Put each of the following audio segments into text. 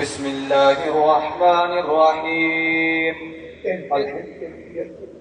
بسم الله الرحمن الرحيم.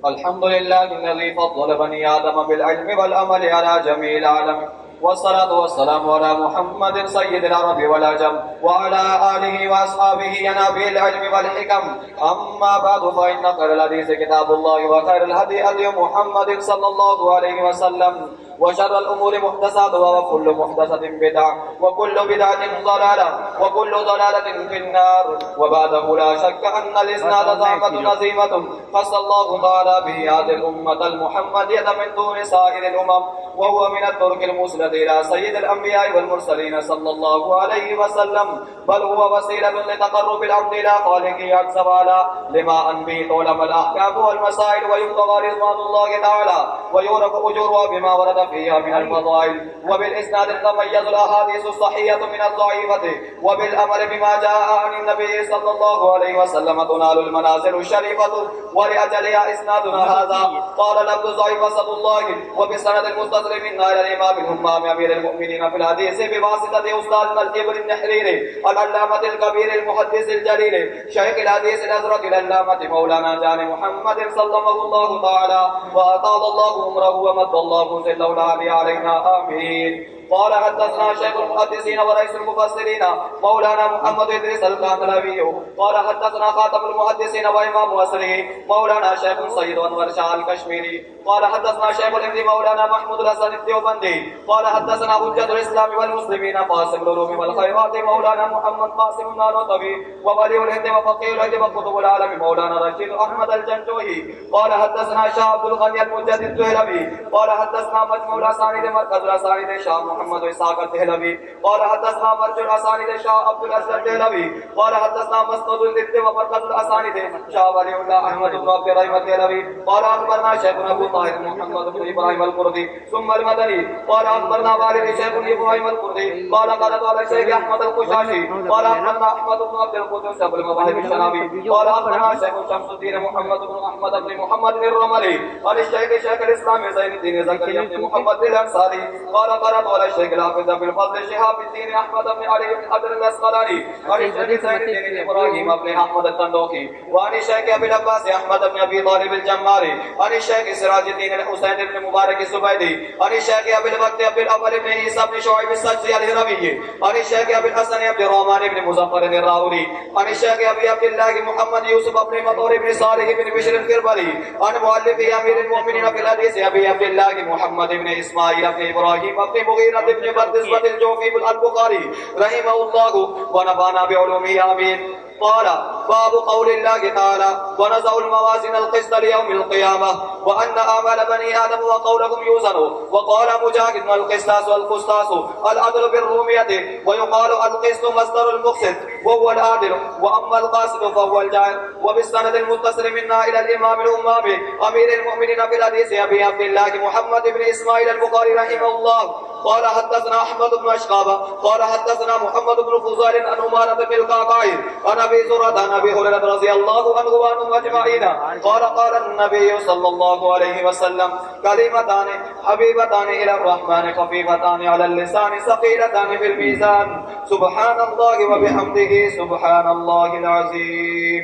الحمد لله الذي فضل بني آدم بالعلم والعمل على جميع العالم، والصلاة والسلام على محمد سيد العرب والعجم وعلى آله وأصحابه ينابيع العلم والحكم. أما بعد فإن خير الحديث كتاب الله وخير الهدي هدي محمد صلى الله عليه وسلم، وشر الأمور محدثاتها وكل محدثة بدعة وكل بدعة ضلالة وكل ضلالة في النار. وبعده لا شك أن الإسناد طاقة عظيمة خص الله تعالى به هذه الأمة المحمدية من دون سائر الأمم، وهو من الطرق المسند إلى سيد الأنبياء والمرسلين صلى الله عليه وسلم، بل هو وسيلة لتقرب العبد إلى خالقه عز وجل لما أن به تعلم الأحكام والمسائل ويبتغى رضوان الله تعالى ويعرف أجورها بما ورد فيها من الفضائل. وبالإسناد تميز الأحاديث الصحيحة من الضعيفة، وبالأمر بما جاء عن النبي صلى الله عليه وسلم تنال المنازل الشريفة، ولأجلها إسنادنا هذا. قال لفظ ضعيف أسد الله، وبسند المستصل منا إلى الإمام الهمام أمير المؤمنين في الحديث بواسطة أستاذنا الإبر النحريري العلامة الكبير المحدث الجليل شيخ الحديث الأزرق العلامة مولانا جان محمد سلمه الله تعالى وأطال الله عمره ومد الله ظله العالي علينا آمين. قال حدثنا شيخ المحدثين ورئيس المفسرين مولانا محمد إدريس الكاندلاوي. قال حدثنا خاتم المحدثين وإمام أسره مولانا شيخ سيد أنور شاه الكشميري. قال حدثنا شيخ الهند مولانا محمود الحسن الديوبندي. قال حدثنا حجة الإسلام والمسلمين قاسم العلوم والخيرات مولانا محمد قاسم النانوتوي. وولي الهند وفقيه الهند وقطب العالم مولانا رشيد أحمد الجنجوهي. قال حدثنا شاه عبد الغني المجدد الدهلوي. قال حدثنا مجموع الأسانيد مركز الأسانيد شاه محمد إسحاق الدهلوي. قال حدثنا مرجع الأسانيد شاه عبد العزيز الدهلوي. قال حدثنا مسند الدين ومركز الأسانيد شاه ولي الله أحمد بن عبد الرحيم الدهلوي. قال أخبرنا شيخنا أبو طاهر محمد بن إبراهيم القرظي ثم المدني. قال أخبرنا والد شيخ إبراهيم القرظي. قال قالت على الشيخ أحمد القشاشي. قال أخبرنا أحمد بن عبد القدوس أبو المواهب الشنابي. قال أخبرنا شيخ شمس الدين محمد بن أحمد بن محمد الرملي عن الشيخ شيخ الإسلام زين الدين زكريا بن محمد الأنصاري. قال قرأت على الشيخ الحافظ بن الفضل شهاب الدين أحمد بن علي بن حجر الأسقلاني عن الشيخ زين الدين إبراهيم بن أحمد التندوخي وعن الشيخ أبي العباس أحمد بن أبي طالب الجماري عن الشيخ سراج الدين الحسين بن مبارك الزبيدي عن الشيخ أبي الوقت أبي الأول بن عيسى بن شعيب السجزي الهروي عن الشيخ أبي الحسن عبد الرحمن بن مظفر الراوري عن الشيخ أبي عبد الله محمد يوسف بن مطور بن صالح بن بشر الكربلي عن مؤلف أمير المؤمنين في الحديث أبي عبد الله محمد بن إسماعيل بن إبراهيم بن مغيرة بن بردزبة الجوفي البخاري رحمه الله ونفعنا بعلومه آمين. قال باب قول الله تعالى ونزع الموازين القسط ليوم القيامة وأن أعمال بني آدم وقولهم يوزن. وقال مجاهد القسطاس والقسطاس العدل بالرومية ويقال القسط مصدر المقسط وهو العادل وأما القاسط فهو الجائر. وبالسند المتصل منا إلى الإمام الأمامي أمير المؤمنين في الحديث أبي عبد الله محمد بن إسماعيل البخاري رحمه الله. قال حدثنا أحمد بن أشقابة قال حدثنا محمد بن فضيل عن عمارة بن القعقاع عن أبي زرعة عن أبي هريرة رضي الله عنه وعنهم أجمعين قال قال النبي صلى الله عليه وسلم كلمتان حبيبتان إلى الرحمن خفيفتان على اللسان ثقيلتان في الميزان سبحان الله وبحمده سبحان الله العظيم.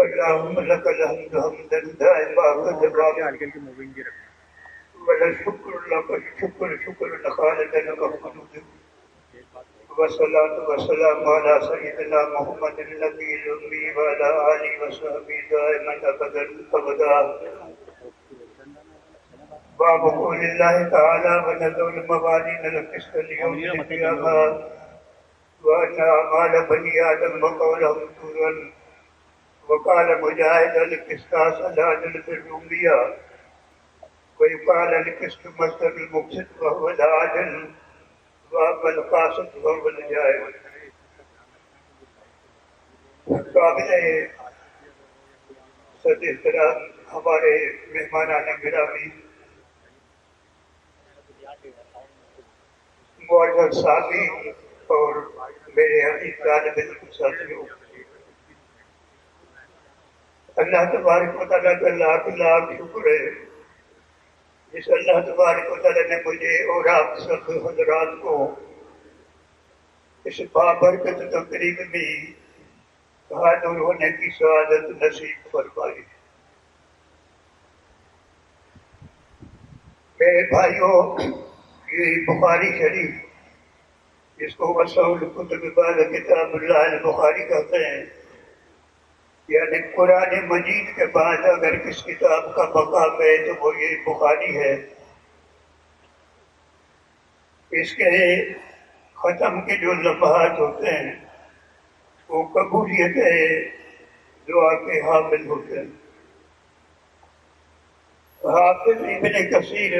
اللهم لك الحمد حمدا دائما وجبا والشكر لك الشكر شكر خالد لك حمد والصلاة والسلام على سيدنا محمد النبي الأمي وعلى آله وصحبه دائما أبدا. باب قول الله تعالى ونزع الموازين القسط ليوم القيامة وأن أعمال بني آدم وقولهم يوزن. وقال مجاهد القسطاس العدل بالرومية ويقال القسط مصدر المقسط وهو العادل وأما القاسط وهو الجائر. قابل صد احترام ہمارے مہمانان گرامی معزز سامعین اور میرے عزیز طالب علم ساتھیوں، اللہ تبارک و تعالیٰ کا لاکھ لاکھ شکر ہے جس اللہ تبارک و تعالیٰ نے مجھے اور آپ سب حضرات کو اس بابرکت تقریب میں حاضر ہونے کی سعادت نصیب فرمائی۔ میرے بھائیوں، یہ بخاری شریف جس کو وصول کتب بعد کتاب اللہ البخاری کہتے ہیں، یعنی قرآن مجید کے بعد اگر کس کتاب کا مقام ہے تو وہ یہ بخاری ہے۔ اس کے ختم کے جو لمحات ہوتے ہیں وہ قبولیت دعا کے حامل ہوتے ہیں۔ حافظ ابن کثیر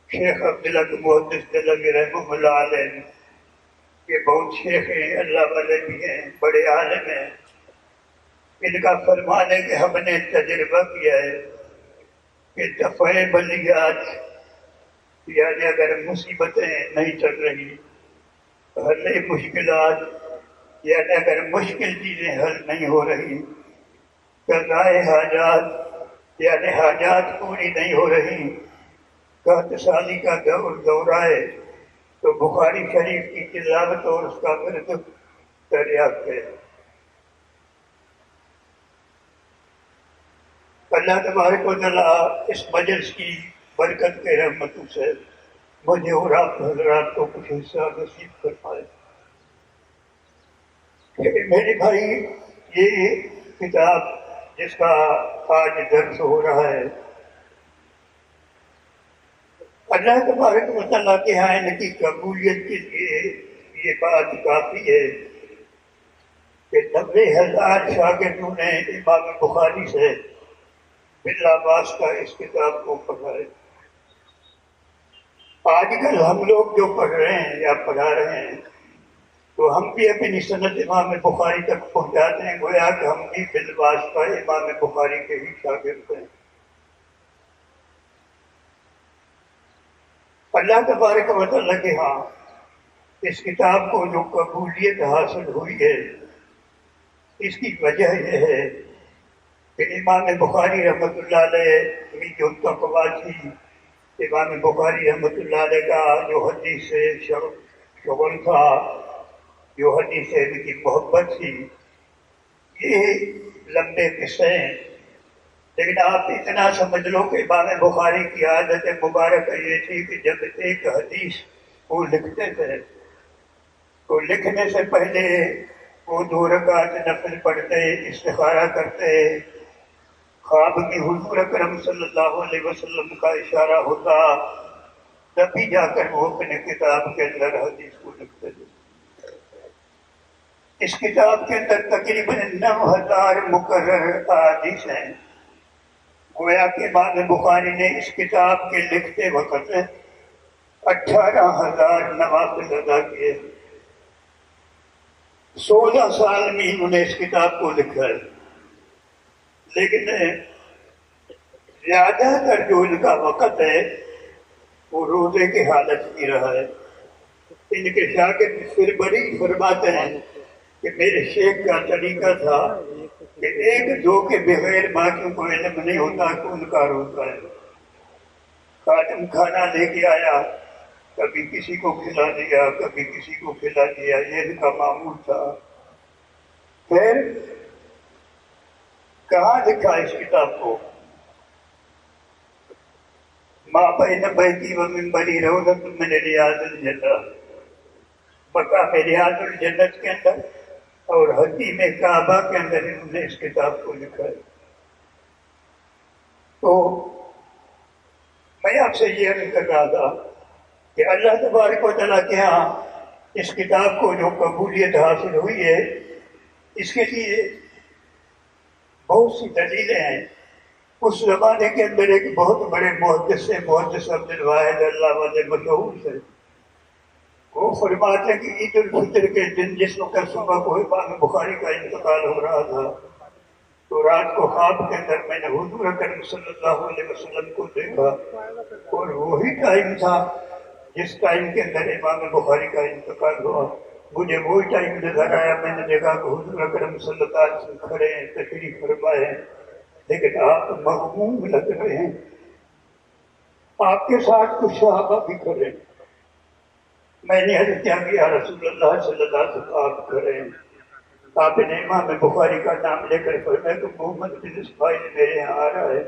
شیخ عبداللہ محدث دہلوی رحمہ اللہ علیہ، یہ بہت شیخ ہیں، اللہ والے بھی ہیں، بڑے عالم ہیں۔ ان کا فرمان ہے کہ ہم نے تجربہ کیا ہے کہ دفع بلیات، یعنی اگر مصیبتیں نہیں چل رہی، حل مشکلات، یعنی اگر مشکل چیزیں حل نہیں ہو رہی، قضاء حاجات، یعنی حاجات پوری نہیں ہو رہی، قحط سالی کا دور آئے تو بخاری شریف کی تلاوت اور اس کا ورد دریافت ہے۔ اللہ تبارک و تعالیٰ اس مجلس کی برکت کے رحمتوں سے مجھے اور آپ حضرات کو کچھ حصہ نصیب فرمائے۔ میرے بھائی، یہ کتاب جس کا آج درس ہو رہا ہے، اللہ تبارک و تعالیٰ کے ہاں ان کی قبولیت کے لیے یہ بات کافی ہے کہ 90,000 شاگردوں نے امام بخاری سے بلا واسطہ اس کتاب کو پڑھا ہے۔ آج کل ہم لوگ جو پڑھ رہے ہیں یا پڑھا رہے ہیں تو ہم بھی اپنی سند امام بخاری تک پہنچاتے ہیں، گویا کہ ہم بھی بالواسطہ امام بخاری کے ہی شاگرد ہیں۔ اللہ تبارک و تعالیٰ کے ہاں اس کتاب کو جو قبولیت حاصل ہوئی ہے، اس کی وجہ یہ ہے کہ امام بخاری رحمۃ اللہ علیہ کی جو تقویٰ تھی، امام بخاری رحمۃ اللہ علیہ کا جو حدیث سے شغل تھا، جو حدیث سے ان کی محبت تھی، یہ لمبے قصے ہیں، لیکن آپ اتنا سمجھ لو کہ امام بخاری کی عادت مبارکہ یہ تھی کہ جب ایک حدیث وہ لکھتے تھے تو لکھنے سے پہلے وہ 2 رکعت نفل پڑھتے، استخارہ کرتے، خواب میں حضور اکرم صلی اللہ علیہ وسلم کا اشارہ ہوتا، تبھی جا کر وہ اپنے کتاب کے اندر حدیث کو لکھتے تھے۔ اس کتاب کے اندر تقریباً 9,000 مقرر احادیث ہیں۔ گویا کہ امام بخاری نے اس کتاب کے لکھتے وقت 18,000 نوافل ادا کیے۔ 16 سال میں انہوں نے اس کتاب کو لکھا ہے، لیکن زیادہ تر جو ان کا وقت ہے وہ روزے کی حالت میں رہا ہے۔ ان کے شاگرد پھر بڑی فرماتے ہیں کہ میرے شیخ کا طریقہ تھا کہ 1-2 کے بغیر باقیوں کو علم نہیں ہوتا کہ ان کا روزہ ہے۔ خادم کھانا لے کے آیا، کبھی کسی کو کھلا دیا، کبھی کسی کو کھلا دیا، یہ ان کا معمول تھا۔ پھر کہاں لکھا اس کتاب کو؟ ما بین بیتی و منبری روضۃ من ریاض الجنہ، مقام ریاض الجنت کے اندر اور حتیم کعبہ کے اندر انہوں نے اس کتاب کو لکھا ہے۔ تو میں آپ سے یہ عرض کر رہا تھا کہ اللہ تبارک و تعالیٰ کے ہاں اس کتاب کو جو قبولیت حاصل ہوئی ہے، اس کے لیے بہت سی دلیلیں ہیں۔ اس زمانے کے اندر ایک بہت بڑے محدث عبد الواحد اللہ والے مشہور تھے، وہ فرماتے ہیں کہ عید الفطر کے دن جس وقت صبح کو امام بخاری کا انتقال ہو رہا تھا تو رات کو خواب کے اندر میں نے حضور اکرم صلی اللہ علیہ وسلم کو دیکھا، اور وہی ٹائم تھا جس ٹائم کے اندر امام بخاری کا انتقال ہوا۔ مجھے وہی ٹائم نظر آیا، میں نے دیکھا کہ حضور اکرم صلی اللہ علیہ وسلم کھڑے ہیں، تشریف فرمائے ہیں، لیکن آپ مغموم لگ رہے ہیں۔ آپ کے ساتھ کچھ صحابہ بھی کھڑے ہیں۔ میں نے عرض کیا کہ یا رسول اللہ صلی اللہ علیہ وسلم آپ کھڑے ہیں۔ آپ نے امام بخاری کا نام لے کر فرمایا کہ محمد بن اسماعیل میرے یہاں آ رہا ہے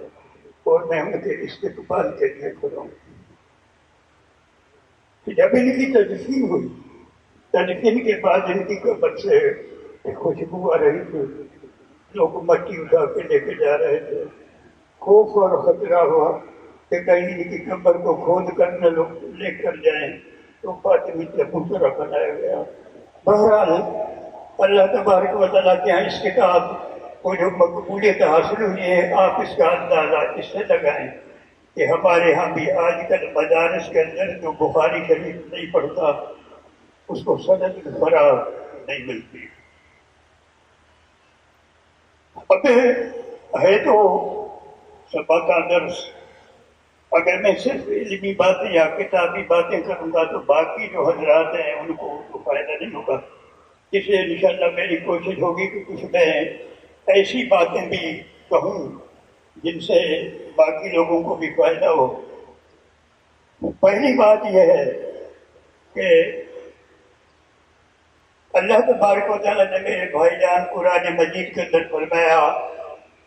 اور میں ان کے استقبال کے لیے کھڑا ہوں۔ جب ان کی تدفین ہوئی، تدفین کے بعد ان کی قبر سے خوشبو آ رہی تھی، لوگ مٹی اٹھا کے لے کے جا رہے تھے۔ خوف اور خطرہ ہوا کہ کہیں ان کی قبر کو کھود کر نہ لوگ لے کر جائیں، تو فاطمی چبوترا بنایا گیا۔ بہرحال اللہ تبارک و تعالیٰ کے یہاں اس کتاب کو جو مقبولیت حاصل ہوئی ہے، آپ اس کا اندازہ اس سے لگائیں کہ ہمارے ہاں بھی آج کل مدارس کے اندر جو بخاری شریف نہیں پڑھتا اس کو سند فراغ نہیں ملتی۔ اب ہے تو سبق کا درس، اگر میں صرف علمی باتیں یا کتابی باتیں کروں گا تو باقی جو حضرات ہیں ان کو فائدہ نہیں ہوگا۔ اس لیے انشاءاللہ میری کوشش ہوگی کہ کچھ میں ایسی باتیں بھی کہوں جن سے باقی لوگوں کو بھی فائدہ ہو۔ پہلی بات یہ ہے کہ اللہ تبارک و تعالیٰ نے میرے بھائی جان قرآن مجید کے اندر فرمایا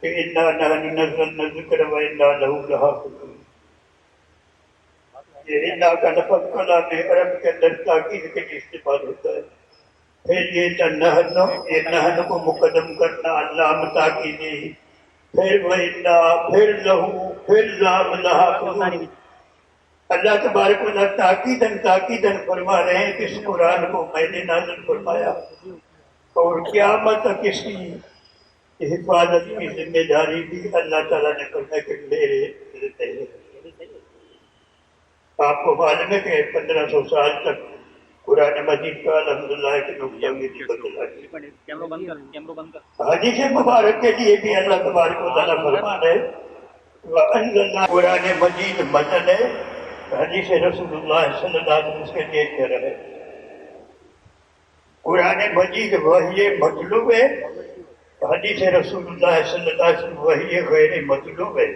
کہ اِنَّا نَحْنُ نَزَّلْنَا الذِّكْرَ وَإِنَّا لَهُ لَحَافِظُونَ۔ یہ اِنَّا کا لفظ کلام عرب کے اندر تاکید کے لیے استعمال ہوتا ہے۔ پھر یہ نحن کو مقدم کرنا علام تاکیدی، پھر وَإِنَّا، پھر لہو، پھر لام لحافظون۔ اللہ تبارک و تعالیٰ تاکیداً فرما رہے ہیں کہ اس قرآن کو میں نے نازل فرمایا اور قیامت تک اس کی حفاظت کی ذمہ داری بھی اللہ تعالیٰ نے فرمایا کہ میرے ذمہ ہے۔ آپ کو معلوم ہے کہ 1500 سال تک قرآن مجید کا الحمدللہ ایک نقطہ بھی نہیں بدلا ہے۔ حدیث مبارک کے لیے بھی اللہ تبارک و تعالیٰ فرمان ہے وَأَنزَلْنَا، قرآن مجید متن ہے، حدیث رسول اللہ صلی اللہ علیہ وسلم اس کے لیے کہہ رہے ہیں۔ قرآن مجید وحی مطلوب ہے، حدیث رسول اللہ صلی اللہ علیہ وسلم وحی غیر مطلوب ہے۔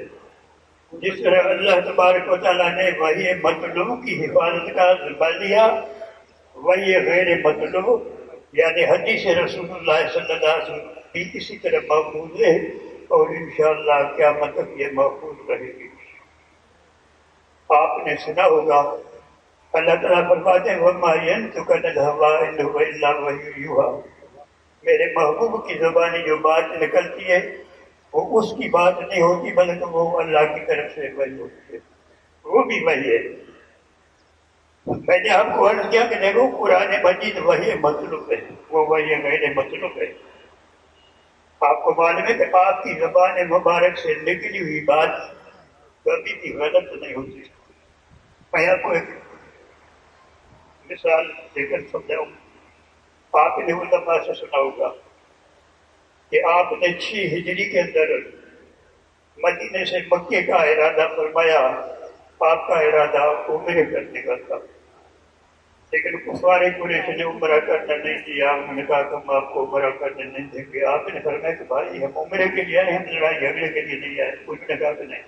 جس طرح اللہ تبارک و تعالیٰ نے وحی مطلوب کی حفاظت کا ذمہ لیا، وحی غیر مطلوب یعنی حدیث رسول اللہ صلی اللہ علیہ وسلم بھی اسی طرح محفوظ ہے اور انشاءاللہ قیامت تک یہ محفوظ رہے گی۔ آپ نے سنا ہوگا اللہ تعالیٰ فرماتے ہیں وَمَا يَنطِقُ عَنِ الْهَوَىٰ إِنْ هُوَ إِلَّا وَحْيٌ يُوحَىٰ۔ میرے محبوب کی زبانی جو بات نکلتی ہے وہ اس کی بات نہیں ہوتی بلکہ وہ اللہ کی طرف سے وحی ہوتی ہے، وہ بھی وحی ہے۔ میں نے آپ کو عرض کیا کہ دیکھو قرآن مجید وحی مطلوب ہے، وہ وحی غیر مطلوب ہے۔ آپ کو معلوم ہے کہ آپ کی زبان مبارک سے نکلی ہوئی بات کبھی بھی غلط نہیں ہوتی۔ میں آپ کو ایک مثال دے کر سمجھاؤں۔ آپ نے علماء سے سنا ہوگا کہ آپ نے 6 ہجری کے اندر مدینے سے مکے کا ارادہ فرمایا، آپ کا ارادہ عمرے کرنے کا تھا، لیکن کفار قریش نے عمرہ کرنا نہیں دیا۔ انہوں نے کہا کہ ہم آپ کو عمرہ کرنے نہیں دیں گے۔ آپ نے فرمایا کہ بھائی ہم عمرے کے لیے آئے، ہم لڑائی جھگڑے کے لیے نہیں آئے۔ کچھ نے کہا کہ نہیں۔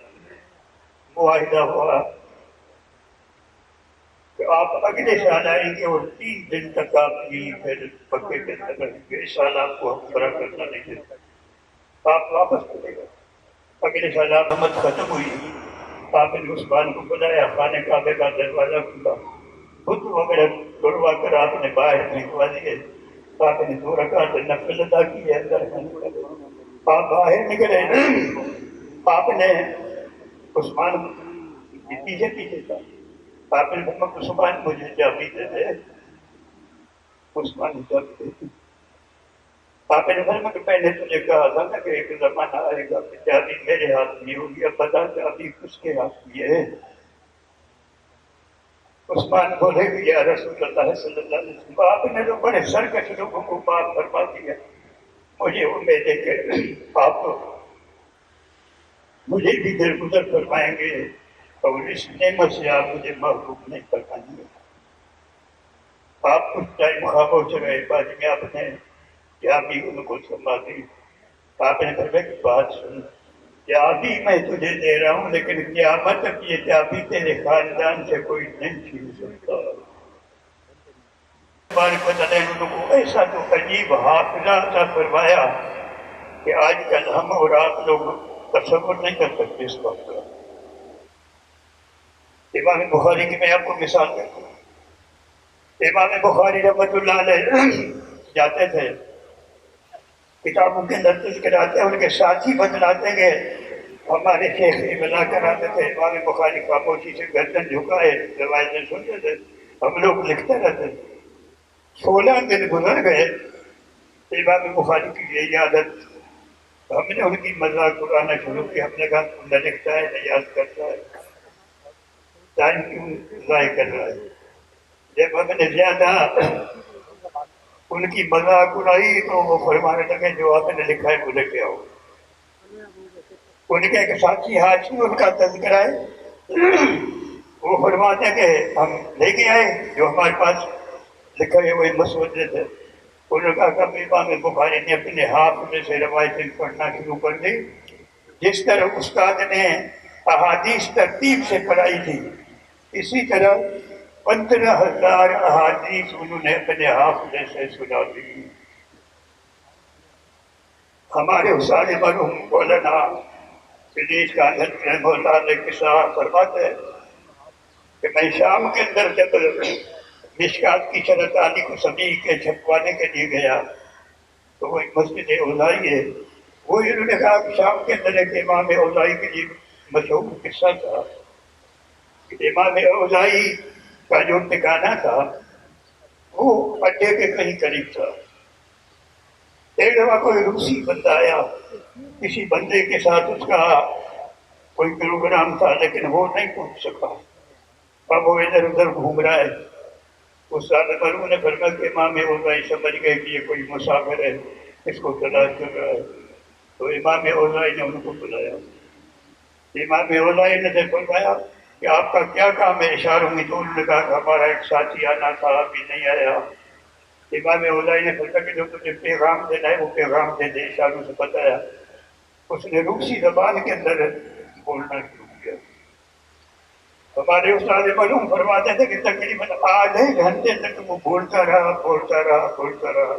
معاہدہ ہوا کہ آپ اگلے سال آئیں گے اور 3 دن تک آپ کی پھر پکے کے اندر رہیں گے، اس سال آپ کو ہم عمرہ کرنا نہیں دیتے، آپ واپس کرے گا۔ اگلے سال آپ مت ختم ہوئی، آپ نے عثمان کو بلایا، خانہ کعبے کا دروازہ کھلا، بت وغیرہ توڑوا کر آپ نے باہر پھینکوا دیے، آپ نے 2 رکعت نفل ادا کیے، اندر آپ باہر نکلے، آپ نے عثمان کے پیچھے پیچھے تھا، آپ نے فرمایا عثمان مجھے چابی دے دے، عثمان چابی دے دی۔ آپ نے فرمایا کہ میں نے تجھے کہا تھا نا کہ ایک زمانہ آئے گا کہ چابی میرے ہاتھ میں ہوگی، اب بتا چابی کس کے ہاتھ میں ہے؟ عثمان بولے کہ یا رسول اللہ صلی اللہ علیہ وسلم، آپ نے تو بڑے سرکش لوگوں کو معاف فرما دیا، مجھے امید ہے کہ آپ مجھے بھی درگزر فرمائیں گے اور اس نعمت سے آپ مجھے محروم نہیں فرمائیں گے۔ آپ کچھ ٹائم خاموش رہے، بعد میں آپ نے کیا بھی ان کو سنبھالی. آپ نے فرمایا کہ بات سن، چابی میں تجھے دے رہا ہوں لیکن قیامت تک یہ چابی تیرے خاندان سے کوئی نہیں چھین سکتا. بارک وتعالی نے ان کو ایسا تو عجیب حافظہ عطا فرمایا کہ آج کل ہم اور آپ لوگ تصور نہیں کر سکتے اس بات کا. امام بخاری کی میں آپ کو مثال دیتا ہوں. امام بخاری رحمۃ اللہ علیہ جاتے تھے، کتابوں کے اندر تذکر آتے ہیں، ان کے ساتھی بتلاتے گئے ہمارے شیخ بنا کراتے تھے. امام بخاری خاموشی سے گردن جھکائے روایتیں سنتے تھے، ہم لوگ لکھتے رہتے. 16 دن گزر گئے، امام بخاری کی یہی عادت. ہم نے ان کی مذاق اڑانا شروع کی. ہم نے کہا نہ لکھتا ہے نہ یاد کرتا ہے، ٹائم کیوں ضائع کر رہا ہے. جب ہم نے زیادہ ان کی مذاق اڑائی تو وہ فرمانے لگے جو آپ نے لکھا ہے وہ لے کے آؤ. ان کے ایک ساتھی حاجی ان کا تذکرہ ہے، وہ فرماتے کہ ہم لے کے آئے جو ہمارے پاس لکھا ہے وہی مسودے تھے. انہوں نے کہا کہ امام بخاری نے اپنے حافظے سے روایتیں پڑھنا شروع کر دی. جس طرح استاد نے احادیث ترتیب سے پڑھائی تھی، اسی طرح 15,000 احادیث انہوں نے اپنے حافظے سے سنا دی. ہمارے استاد مرحوم مولانا شریف کا رحمہ اللہ علیہ قصہ فرماتے ہیں کہ میں شام کے اندر جب مشکات کی شرط علی کو سبھی کے چھپوانے کے لیے گیا تو وہ ایک مسجد اوزائی ہے، وہ انہوں نے کہا کہ شام کے اندر ایک امام اوزائی کے لیے مشہور قصہ تھا کہ امام اوزائی کا جو ٹھکانہ تھا وہ اڈے کے کہیں قریب تھا. ایک دفعہ کوئی روسی بندہ آیا، کسی بندے کے ساتھ اس کا کوئی پروگرام تھا لیکن وہ نہیں پہنچ سکا. اب وہ ادھر ادھر گھوم رہا ہے. اس سال مرحوم نے فرمایا کہ امام اوزائی سمجھ گئے کہ یہ کوئی مسافر ہے، اس کو تلاش کر رہا ہے. تو امام اوزائی نے ان کو بلایا. امام اوزائی نے فرمایا کہ آپ کا کیا کام ہے؟ اشاروں میں تو انہوں نے کہا کہ ہمارا ایک ساتھی آنا تھا ابھی نہیں آیا. امام اوزائی نے فرمایا کہ جو تجھے پیغام دینا ہے وہ پیغام دے دے. اشاروں سے بتایا. اس نے روسی زبان کے اندر بولنا شروع کیا. ہمارے استاد مرحوم فرماتے تھے کہ تقریباً آدھے گھنٹے تک وہ بولتا رہا.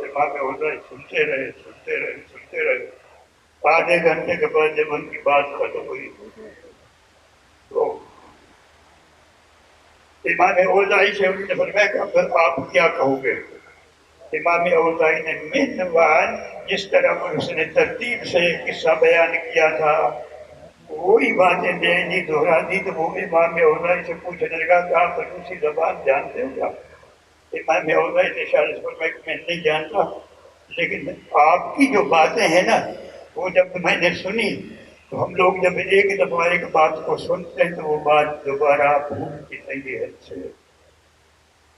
امام اوزائی سنتے رہے. آدھے گھنٹے کے بعد جب ان کی بات ختم ہوئی تو امام اوزائی سے انہوں نے فرمایا کہ آپ کیا کہو گے؟ امام اوزائی نے منوان جس طرح اس نے ترتیب سے قصہ بیان کیا تھا وہی باتیں نئی دہرا دی. تو وہ امام اوزائی سے پوچھنے لگا کہ آپ روسی زبان جانتے ہو کیا؟ امام اوزائی نے اشارے سے فرمایا کہ میں نہیں جانتا، لیکن آپ کی جو باتیں ہیں نا وہ جب میں نے سنی تو ہم لوگ جب ایک دفعہ ایک بات کو سنتے ہیں تو وہ بات دوبارہ بھولتی نہیں ہے. سے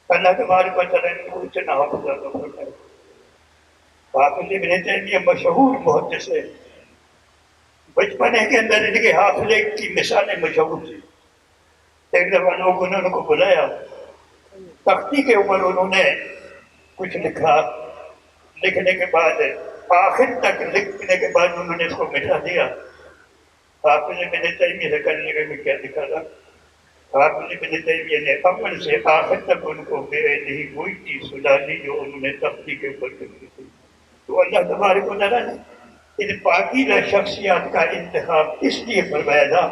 اللہ تبارک و تعالیٰ نے کو اتنا حافظ عطا فرمایا. حافظ ابن تیمیہ مشہور محدث ہے. بچپنے کے اندر ان کے حافظے کی مثالیں مشہور تھی. ایک دفعہ لوگوں نے ان کو بلایا، تختی کے اوپر انہوں نے کچھ لکھا. لکھنے کے بعد آخر تک لکھنے کے بعد انہوں نے اس کو مٹا دیا. حافظ ابن تیمیہ سے کرنے لگے میں کیا لکھا تھا. حافظ ابن تیمیہ نے اول سے آخر تک ان کو میرے نہیں کوئی چیز سنا دی جو انہوں نے تختی کے اوپر لکھی تھی. تو اللہ تبارک و تعالیٰ نے ان پاکیزہ شخصیات کا انتخاب اس لیے فرمایا تھا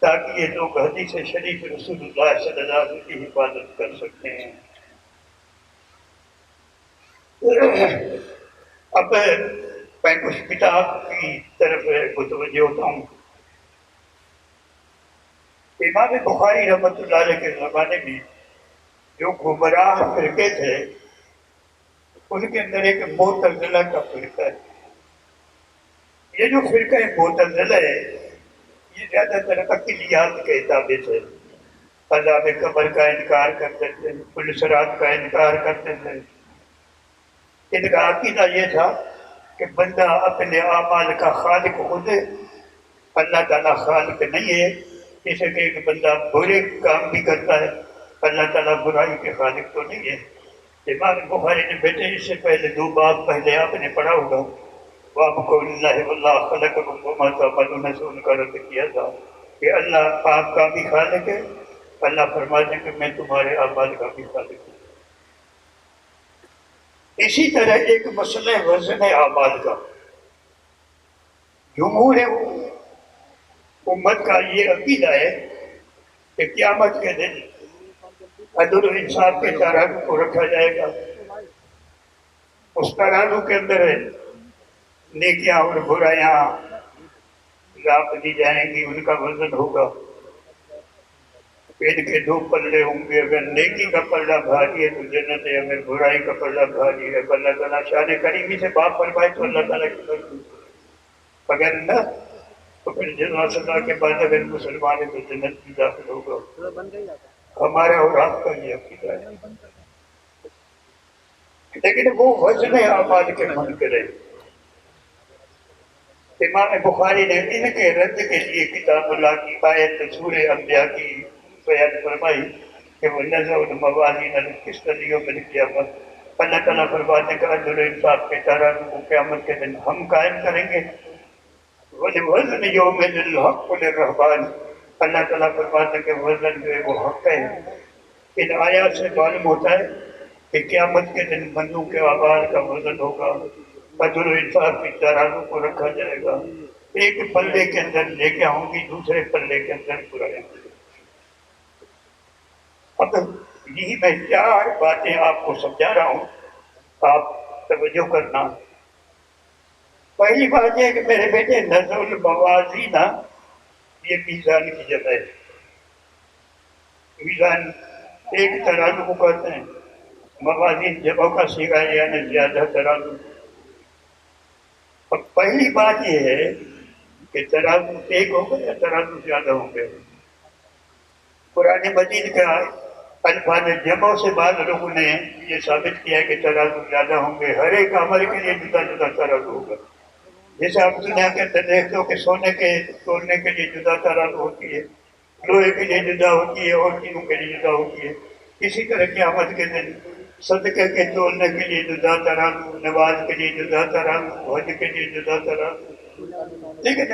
تاکہ یہ لوگ حدیث شریف رسول اللہ صلی اللہ علیہ وسلم کی حفاظت کر سکتے ہیں. اب میں کچھ کتاب کی طرف متوجہ ہوتا ہوں. امام بخاری رحمۃ اللہ علیہ کے زمانے میں جو گمراہ فرقے تھے ان کے اندر ایک معتزلہ کا فرقہ ہے. یہ جو فرقہ معتزلہ ہے یہ زیادہ تر عقلیات کے تابع تھے. عذاب قبر کا انکار کرتے تھے، پلسرات کا انکار کرتے تھے. ان کا عقیدہ یہ تھا کہ بندہ اپنے اعمال کا خالق خود ہے، اللہ تعالیٰ خالق نہیں ہے. جیسے کہ ایک بندہ برے کام بھی کرتا ہے، اللہ تعالیٰ برائی کے خالق تو نہیں ہے. امام بخاری نے بیٹے اس سے پہلے 2 باب پہلے آپ نے پڑھا ہوگا، وَقَوْلِ اللَّهِ وَاللَّهُ خَلَقَكُمْ وَمَا تَعْمَلُونَ سے ان کا رد کیا تھا کہ اللہ آپ کا بھی خالق ہے، اللہ فرماتے ہیں کہ میں تمہارے اعمال کا بھی خالق ہوں۔ اسی طرح ایک مسئلہ وزن اعمال کا، جمہور امت کا یہ عقیدہ ہے کہ قیامت کے دن عدل و انصاف کے ترازو کو رکھا جائے گا، اس ترازو کے اندر نیکیاں اور برائیاں لاپ دی جائیں گی، ان کا وزن ہوگا، ان کے 2 پلے ہوں گے، اگر نیکی کا پلہ بھاری ہے تو جنت ہے، اگر برائی کا پلہ بھاری ہے، اللہ تعالیٰ شان کریمی سے باب فرمائے تو اللہ تعالیٰ کی مرضی، اگر نہ تو پھر جنت صدا کے بعد اگر مسلمان ہے تو جنت بھی داخل ہوگا۔ ہمارا اور آپ کا یہ عقیدہ ہے، لیکن وہ وزن اعمال کے منکر ہے۔ امام بخاری نے ان کے رد کے لیے کتاب اللہ کی آیت سورہ انبیاء کی بیان فرمائی کہ وہ نزع الموازین القسط لیوم القیامہ، اللہ تعالیٰ فرماتے ہیں کہ عدل و انصاف کے ترازو کو قیامت کے دن ہم قائم کریں گے، وَالْوَزْنُ يَوْمَئِذٍ الْحَقُّ لِلرَّحْمَٰنِ، اللہ تعالیٰ فرماتے ہیں کہ وزن جو ہے وہ حق ہے۔ ان آیات سے معلوم ہوتا ہے کہ قیامت کے دن بندوں کے اعمال کا وزن ہوگا، عدل و انصاف کی ترازو کو رکھا جائے گا، ایک پلے کے اندر نیکیاں ہوں گی، دوسرے پلے کے اندر برائیاں ہوں گی۔ اب یہی میں 4 باتیں آپ کو سمجھا رہا ہوں، آپ توجہ کرنا۔ پہلی بات یہ کہ میرے بیٹے نزع الموازین یہ میزان کی جگہ ہے، میزان ایک ترازو کو کہتے ہیں، موازین جمع کا صیغہ ہے یعنی زیادہ ترازو۔ اب پہلی بات یہ ہے کہ ترازو ایک ہوگا یا ترازو زیادہ ہوں گے۔ قرآن مجید کا الفاظ جمع سے بعض لوگوں نے یہ ثابت کیا ہے کہ ترازو زیادہ ہوں گے، ہر ایک عمل کے لیے جدا جدا ترازو ہوگا۔ جیسے آپ دنیا کے اندر دیکھتے ہو کہ سونے کے تولنے کے لیے جدا ترازو ہوتی ہے، لوہے کے لیے جدا ہوتی ہے اور چیزوں کے لیے جدا ہوتی ہے، اسی طرح قیامت کے دن صدقے کے تولنے کے لیے جدا ترازو، نماز کے لیے جدا ترازو، حج کے لیے جدا ترازو۔ لیکن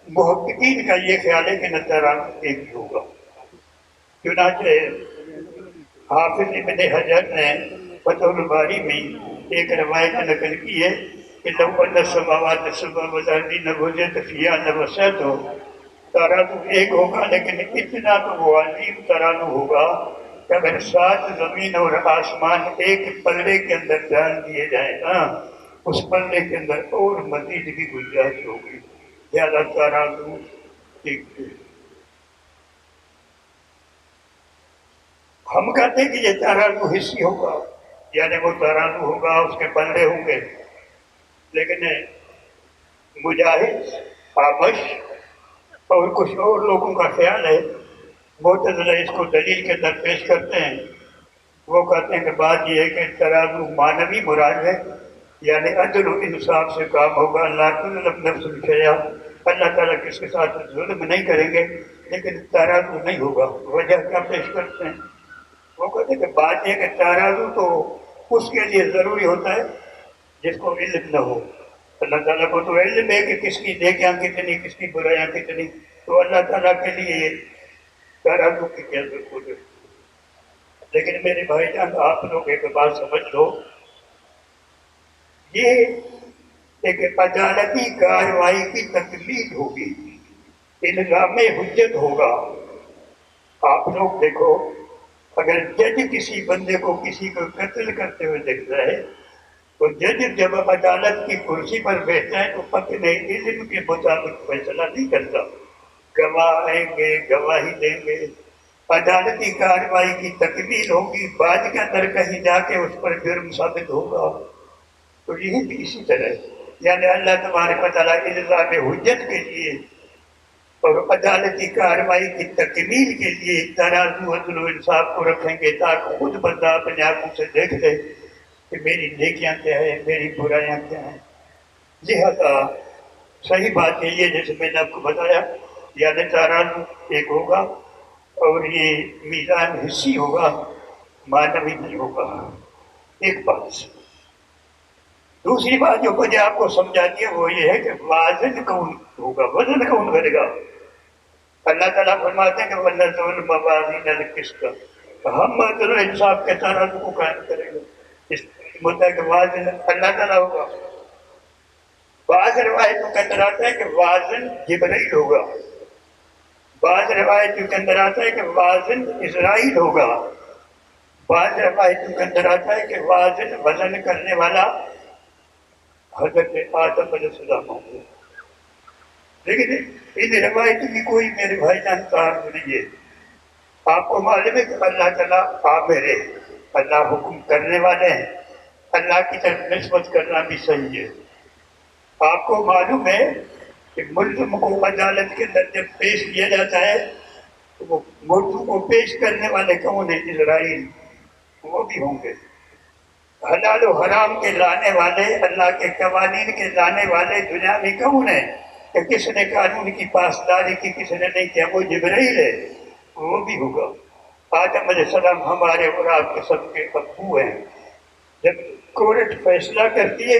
محققین کا یہ خیال ہے کہ نہ ترازو ایک ہی ہوگا۔ چنانچہ حافظ ابن حجر نے فتح الباری میں ایک روایت نقل کی ہے کہ لو ان السماوات السبع والارضین وزنت فیہا لوسعت، ترازو ایک ہوگا لیکن اتنا تو وہ عظیم ترازو ہوگا کہ اگر 7 زمین اور آسمان ایک پلے کے اندر ڈال دیے جائیں نا، اس پلے کے اندر اور مزید بھی گنجائش ہوگی، زیادہ ترازو ایک ہے۔ ہم کہتے ہیں کہ یہ ترازو حصی ہوگا، یعنی وہ ترازو ہوگا، اس کے پلے ہوں گے، لیکن مجاہد، آمش اور کچھ اور لوگوں کا خیال ہے، معتزلہ اس کو دلیل کے اندر پیش کرتے ہیں، وہ کہتے ہیں کہ بات یہ ہے کہ ترازو معنوی مراد ہے، یعنی عدل و انصاف سے کام ہوگا، لا تظلم نفس شیئا، اللہ تعالیٰ کس کے ساتھ ظلم نہیں کریں گے، لیکن ترازو نہیں ہوگا۔ وجہ کیا پیش کرتے ہیں؟ وہ کہتے ہیں کہ بات یہ کہ ترازو تو اس کے لیے ضروری ہوتا ہے جس کو علم نہ ہو۔ اللہ تعالیٰ کو تو علم ہے کہ کس کی نیکیاں کتنی، کس کی برائیاں کتنی، تو اللہ تعالیٰ کے لیے ترازو کی کیا ضرورت ہے۔ لیکن میرے بھائی جان آپ لوگ ایک بات سمجھ لو، یہ ایک عدالتی کارروائی کی تکمیل ہوگی، الزام حجت ہوگا۔ آپ لوگ دیکھو، اگر جج کسی بندے کو کسی کو قتل کرتے ہوئے دیکھتا ہے تو جج جب عدالت کی کرسی پر بیٹھتا ہے تو اپنے علم کے مطابق فیصلہ نہیں کرتا، گواہ آئیں گے، گواہی دیں گے، عدالتی کارروائی کی تکمیل ہوگی، بعد کے اندر کہیں جا کے اس پر جرم ثابت ہوگا۔ تو یہی بھی اسی طرح ہے، یعنی اللہ تبارک و تعالیٰ الزام حجت کے لیے اور عدالتی کارروائی کی تکمیل کے لیے ترازو عدل و انصاف کو رکھیں گے تاکہ خود بندہ اپنے آنکھوں سے دیکھ لے کہ میری نیکیاں کیا ہیں، میری برائیاں کیا ہیں۔ لہذا صحیح بات یہ ہے جیسے میں نے آپ کو بتایا، یعنی ترازو ایک ہوگا اور یہ میزان حصی ہوگا، معنوی نہیں ہوگا۔ ایک بات۔ دوسری بات جو مجھے آپ کو سمجھانی ہے وہ یہ ہے کہ وازن کون ہوگا، وزن کون کرے گا؟ اللہ تعالیٰ فرماتے ہیں کہ وَنَزْعُ الْمَوَازِينَ الْقِسْطَ، ہم عدل و انصاف کے ترازو کو قائم کریں گے۔ اس مطلب کہ وازن اللہ تعالیٰ ہوگا۔ بعض روایتوں کے اندر آتا ہے کہ وازن جبرائیل ہوگا، بعض روایتوں کے اندر آتا ہے کہ وازن اسرائیل ہوگا، بعض روایتوں کے اندر آتا ہے کہ وازن وزن کرنے والا حضرت آدم علیہ السلام ہوں۔ لیکن ان روایتوں کی کوئی میرے بھائی جان تعارف نہیں ہے۔ آپ کو معلوم ہے کہ اللہ تعالیٰ عامر ہے، اللہ حکم کرنے والے ہیں، اللہ کی طرف نسبت کرنا بھی صحیح ہے۔ آپ کو معلوم ہے کہ ملزم کو عدالت کے اندر جب پیش کیا جاتا ہے تو وہ ملزم کو پیش کرنے والے کون ہیں؟ اسرائیل، وہ بھی ہوں گے۔ حلال و حرام کے لانے والے، اللہ کے قوانین کے لانے والے دنیا میں کون ہیں؟ کہ کس نے قانون کی پاسداری کی، کس نے نہیں کیا، وہ جبرائیل ہے، وہ بھی ہوگا۔ آدم علیہ السلام ہمارے اور آپ کے سب کے ابو ہیں۔ جب کورٹ فیصلہ کرتی ہے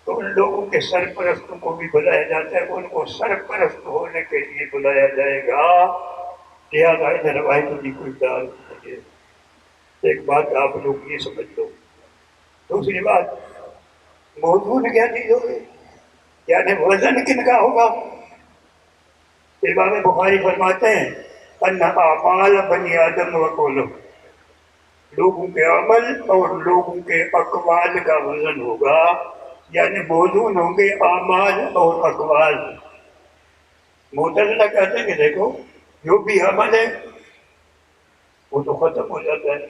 تو ان لوگوں کے سرپرستوں کو بھی بلایا جاتا ہے، ان کو سرپرست ہونے کے لیے بلایا جائے گا۔ لہٰذا ان روایتوں کی کوئی تعارف نہیں ہے۔ ایک بات آپ لوگ یہ سمجھ لو۔ دوسری بات، موضوع کیا چیز ہوگی، یعنی وزن کن کا ہوگا؟ امام بخاری فرماتے ہیں ان اعمال بنی آدم وقولہ، لوگوں کے عمل اور لوگوں کے اقوال کا وزن ہوگا، یعنی موزون ہوں گے اعمال اور اقوال۔ معتزلہ کہتے ہیں کہ دیکھو جو بھی عمل ہے وہ تو ختم ہو جاتا ہے،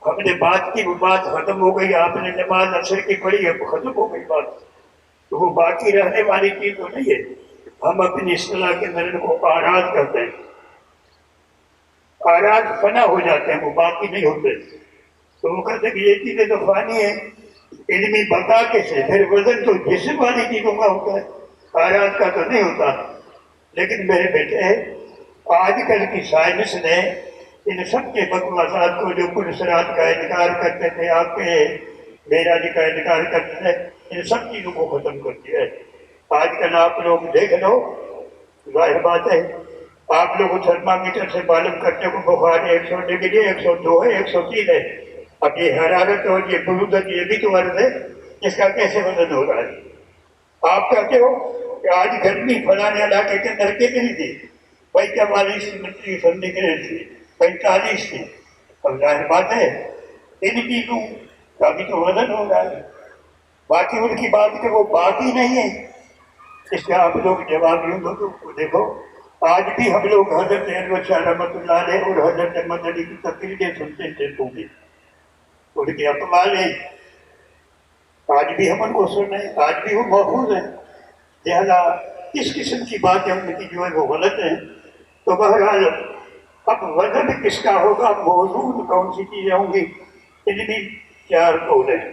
ہم نے بات کی وہ بات ختم ہو گئی، آپ نے نماز عصر کی پڑھی ہے ختم ہو گئی بات، تو وہ باقی رہنے والی چیز تو نہیں ہے۔ ہم اپنی اصطلاح کے اندر ان کو آراز کرتے ہیں، آراز فنا ہو جاتے ہیں، وہ باقی نہیں ہوتے۔ تو وہ کہتے ہیں کہ یہ چیزیں تو فانی ہیں، علمی بقا کے سے پھر وزن تو جسم والی چیزوں کا ہوتا ہے، آراز کا تو نہیں ہوتا۔ لیکن میرے بیٹے آج کل کی سائنس نے ان سب کے بکواسات کو، جو پرسرات کا انکار کرتے تھے، آپ کے معراج کا انکار کرتے تھے، ان سب چیزوں کو ختم کر دیا ہے۔ آج کل آپ لوگ دیکھ لو، ظاہر بات ہے آپ لوگ تھرمامیٹر سے معلوم کرتے ہو بخار 100 ڈگری 102 ہے 103 ہے، اب یہ حرارت اور یہ برودت یہ بھی تو عرض ہے، اس کا کیسے وزن ہو رہا ہے؟ آپ کہتے ہو کہ آج گرمی فلانے علاقے کے اندر کتنی تھی؟ 44 ڈگری سینٹیگریڈ تھی، 45 تھی۔ اب ظاہر بات ہے ان چیزوں کا بھی تو وزن ہو رہا ہے، باقی ان کی بات کہ وہ باقی نہیں ہے۔ اس سے آپ لوگ جواب یوں دو تو دیکھو آج بھی ہم لوگ حضرت انور شاہ رحمۃ اللہ علیہ اور حضرت مدنی کی تقریریں سنتے تھے، تو بھی ان کے اقوال ہیں، آج بھی ہم ان کو سن رہے ہیں، آج بھی وہ محفوظ ہیں۔ لہذا اس قسم کی باتیں ان کی جو ہے وہ غلط ہیں۔ تو بہرحال اب وزن کس کا ہوگا، موضوع کون سی چیزیں ہوں گی، ان بھی چار قول ہیں۔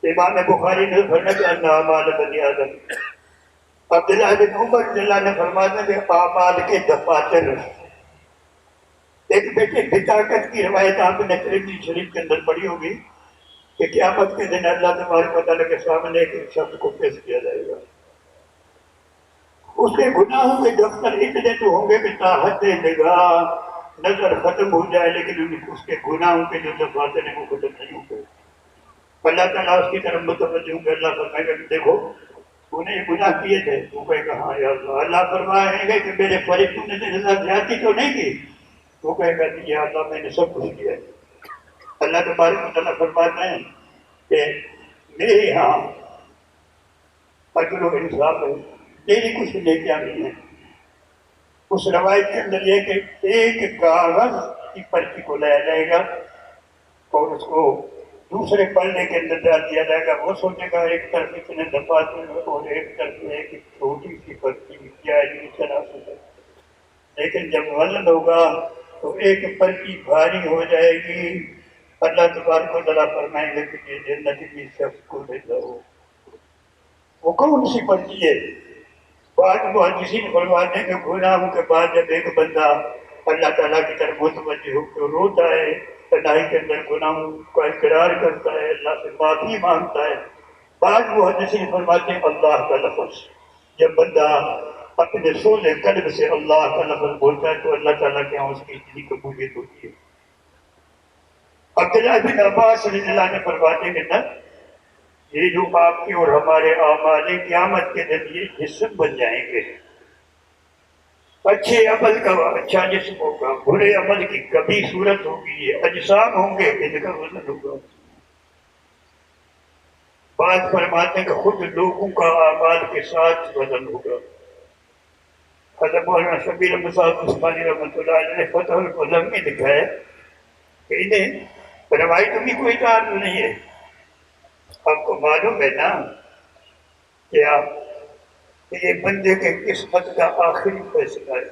امام بخاری نے فرمایا ان اعمال بنی آدم، عبداللہ بن عمر رضی اللہ نے فرمایا کہ اعمال کے دفاتر، ایک بیٹے بطاقت کی روایت آپ نے ترمذی شریف کے اندر پڑھی ہوگی کہ قیامت کے دن اللہ تبارک و تعالیٰ کے سامنے ایک شخص کو پیش کیا جائے گا، اس کے گناہوں کے دفتر اتنے تو ہوں گے کہ تا حد نگاہ نظر ختم ہو جائے، لیکن اس کے گناہوں کے جو دفاتر ہیں وہ ختم نہیں ہوں گے۔ اللہ تعالیٰ اس کی طرف متوجہ ہوں گے، اللہ فرمائے گا کہ دیکھو انہیں یہ گناہ کیے تھے، وہ کہے گا ہاں یا اللہ۔ اللہ فرمائیں گے کہ میرے فرشتوں نے تیرے ساتھ زیادتی تو نہیں کی، وہ کہے گا کہ یا اللہ میں نے سب کچھ کیا ہے۔ اللہ تبارک و تعالیٰ فرماتے ہیں کہ میرے ہاں اجر و انصاف ہے، تیری کچھ نیکیاں نہیں ہیں۔ اس روایت کے اندر یہ کہ ایک کاغذ کی پرچی کو لایا جائے گا اور اس کو دوسرے پلڑے کے اندر ڈال دیا جائے گا، وہ سوچے گا ایک طرف اتنے دفاتر اور ایک طرف ایک چھوٹی سی پرچی کیا ہے چلا سکے، لیکن جب وزن ہوگا تو ایک پرچی بھاری ہو جائے گی۔ اللہ تبارک و تعالیٰ فرمائیں گے کہ یہ جنت کی شخص کو لے جاؤ۔ وہ کون سی پرچی ہے؟ بعض محدثین فرماتے ہیں کہ گناہوں کے بعد جب ایک بندہ اللہ تعالیٰ کی طرف متوجہ ہو کے روتا ہے تنہائی کے اندر گناہوں کا اقرار کرتا ہے، اللہ سے معافی مانگتا ہے۔ بعض محدثین فرماتے ہیں اللہ کا لفظ، جب بندہ اپنے سونے قلب سے اللہ کا لفظ بولتا ہے تو اللہ تعالیٰ کے یہاں اس کی اتنی قبولیت ہوتی ہے۔ عبداللہ بن عباس رضی اللہ عنہ فرماتے ہیں کہ نہ، یہ جو آپ کے اور ہمارے اعمال قیامت کے دن یہ جسم بن جائیں گے، اچھے عمل کا اچھا جسم ہوگا، برے عمل کی کبھی صورت ہوگی، یہ اجسام ہوں گے، ان کا وزن ہوگا۔ بات فرماتے ہیں کہ خود لوگوں کا اعمال کے ساتھ وزن ہوگا۔ حضرت مولانا شبیر احمد صاحب عثمانی رحمۃ اللہ علیہ نے فتح القلم میں لکھا ہے کہ انہیں روایتوں میں کوئی تعارض نہیں ہے۔ آپ کو معلوم ہے نا کیا کہ یہ بندے کے قسمت کا آخری فیصلہ ہے،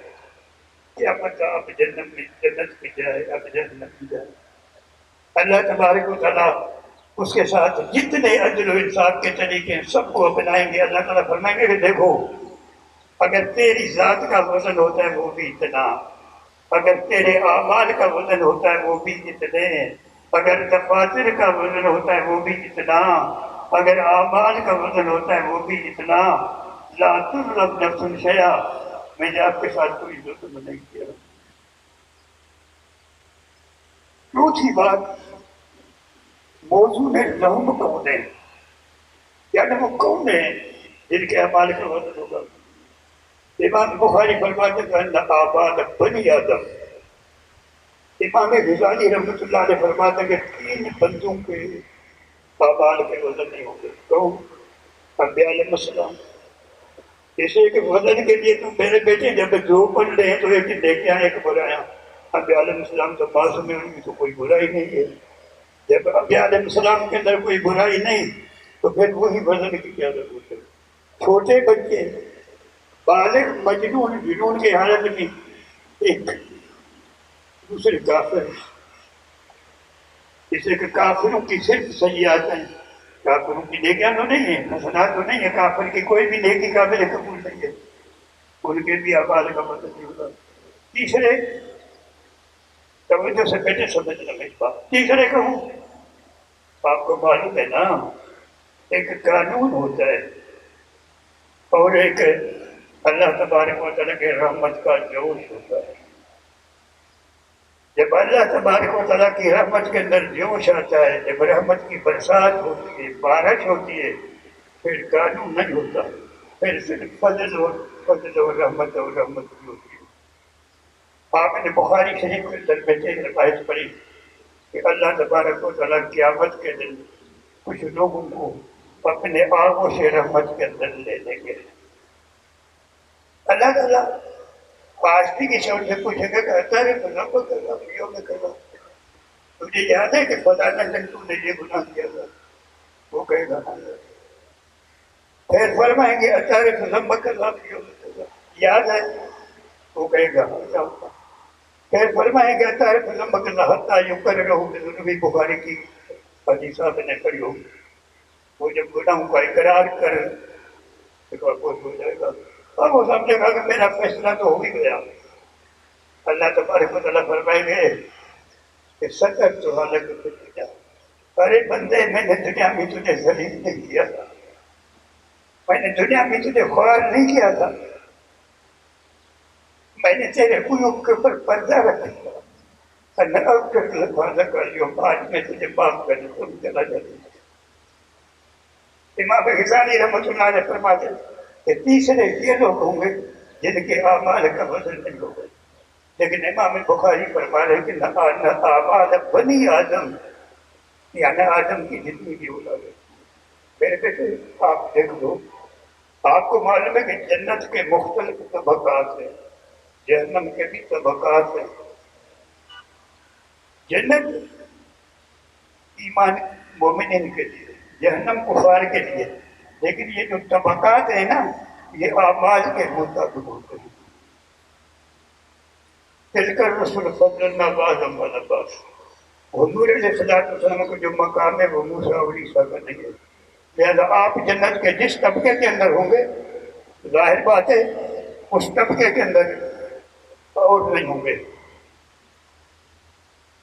کیا پتہ اب جنت کی جائے اب جہنم کی جائے۔ اللہ تبارک و تعالیٰ اس کے ساتھ جتنے عدل و انصاف کے طریقے ہیں سب کو اپنائیں گے۔ اللہ تعالیٰ فرمائیں گے کہ دیکھو، اگر تیری ذات کا وزن ہوتا ہے وہ بھی اتنا، اگر تیرے اعمال کا وزن ہوتا ہے وہ بھی اتنے، اگر دفاتر کا وزن ہوتا ہے وہ بھی اتنا، اگر اعمال کا وزن ہوتا ہے وہ بھی اتنا، لا تظلم نفس شیئا، میں نے آپ کے ساتھ کوئی ظلم نہیں کیا۔ چوتھی بات، موضوع میں رحم کون ہے، یعنی وہ کون ہے جن کے اعمال کا وزن ہوگا۔ امام بخاری فرماتے ہیں ان آباد بنی آدم، امام غزالی رحمۃ اللہ علیہ فرماتے ہیں کہ 3 بندوں کے اعمال کے وزن نہیں ہوں گے۔ کون؟ انبیاء علیہ السلام۔ جیسے کہ وزن کے لیے تو میرے بیٹے جب 2 بندے ہیں تو ایک لے کے آئے ایک برایا، انبیاء علیہ السلام تو معصوم ہیں، ان کی تو کوئی برائی نہیں ہے۔ جب انبیاء علیہ السلام کے اندر کوئی برائی نہیں تو پھر وہی وزن کی کیا ضرورت ہے۔ چھوٹے بچے بالغ مجنون جنون کی حالت میں ایک دوسرے کافر، جسے کہ کافروں کی صرف سیئات ہیں، کافروں کی نیکیاں تو نہیں ہیں، حسنات تو نہیں ہے، کافر کی کوئی بھی نیکی قابل قبول نہیں ہے، ان کے بھی اعمال کا مطلب نہیں ہوگا۔ تیسرے، توجہ سے بیٹے سمجھنا میں اس بات، تیسرے کہوں، آپ کو معلوم ہے نا ایک قانون ہوتا ہے اور ایک اللہ تبارک و تعالیٰ کے رحمت کا جوش ہوتا ہے۔ جب اللہ تبارک و تعالیٰ کی رحمت کے اندر جوش آتا ہے، جب رحمت کی برسات ہوتی ہے، بارش ہوتی ہے، پھر قانون نہیں ہوتا، پھر صرف فضل اور رحمت اور رحمت بھی ہوتی ہے۔ آپ نے بخاری شریف کے اندر بیٹھے روایت پڑھی کہ اللہ تبارک و تعالیٰ قیامت کے دن کچھ لوگوں کو اپنے آغوش رحمت کے اندر لے لیں گے۔ اللہ تعالیٰ آستی کی شور سے پوچھے گا کہ اتارے فلاں کو کرنا فریوں میں کرنا، تجھے یاد ہے کہ فلاں دن تو نے یہ گناہ کیا تھا؟ وہ کہے گا ہاں۔ پھر فرمائیں گے اتارے فلاں کرنا فریوں میں کرنا، یاد ہے؟ وہ کہے گا ہاں۔ پھر فرمائیں گے اتارے فلاں کرنا حتیٰ یوں کر رہا ہوں کہ ضروری بخاری کی حدیث صاحب نے پڑھی ہوگی۔ وہ جب گناہوں کا اقرار کر ہو جائے گا اور وہ سمجھے گا کہ میرا فیصلہ تو ہو ہی گیا۔ اللہ تبارک و تعالیٰ فرمائیں گے کہ سطر تو حالت دنیا، ارے بندے میں نے دنیا میں تجھے ذلیل نہیں کیا تھا، میں نے دنیا میں تجھے خوار نہیں کیا تھا، میں نے تیرے قلوب کے اوپر پردہ رکھا تھا، آج میں تجھے معاف کر دوں تم چلا جاتا۔ امام غزالی رحمۃ اللہ علیہ فرماتے کہ تیسرے یہ لوگ ہوں گے جن کے اعمال کا وزن نہیں ہوگا، لیکن امام بخاری فرما رہے کہ نہ اعمال بنی آدم، یعنی آدم کی جتنی بھی اولاد ہے۔ میرے بیٹے آپ دیکھ لو، آپ کو معلوم ہے کہ جنت کے مختلف طبقات ہیں، جہنم کے بھی طبقات ہیں۔ جنت ایمان مومنین کے لیے، جہنم کفار کے لیے، لیکن یہ جو طبقات ہیں نا یہ اعمال کے مطابق ہوتے ہیں۔ تلکر رسول فضل اللہ بعضم والا بعض، حضور علیہ السلام کو جو مقام ہے وہ موسیٰ اور عیسیٰ کا نہیں ہے، لہذا آپ جنت کے جس طبقے کے اندر ہوں گے ظاہر بات ہے اس طبقے کے اندر اور نہیں ہوں گے۔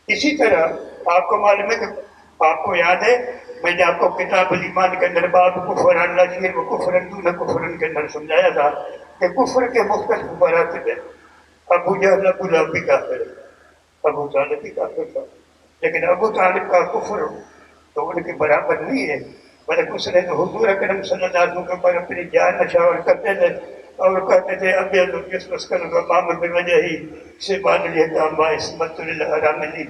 اسی طرح آپ کو معلوم ہے کہ آپ کو یاد ہے میں نے آپ کو کتاب الایمان کے اندر باب کفر اللہ جی و کفر دون کفر کے اندر سمجھایا تھا کہ کفر کے مختلف مراتب ہیں. ابو جہل ابو لہب بھی کافر ہے، ابو طالب بھی کافر تھا، لیکن ابو طالب کا کفر تو ان کے برابر نہیں ہے، بلکہ اس نے تو حضور اکرم صلی اللہ علیہ وسلم کے اوپر اپنی جان نشاور کرتے تھے اور کہتے تھے اب محمد بن وجہ ہی سے مان لیتا اسمت الحرام لی،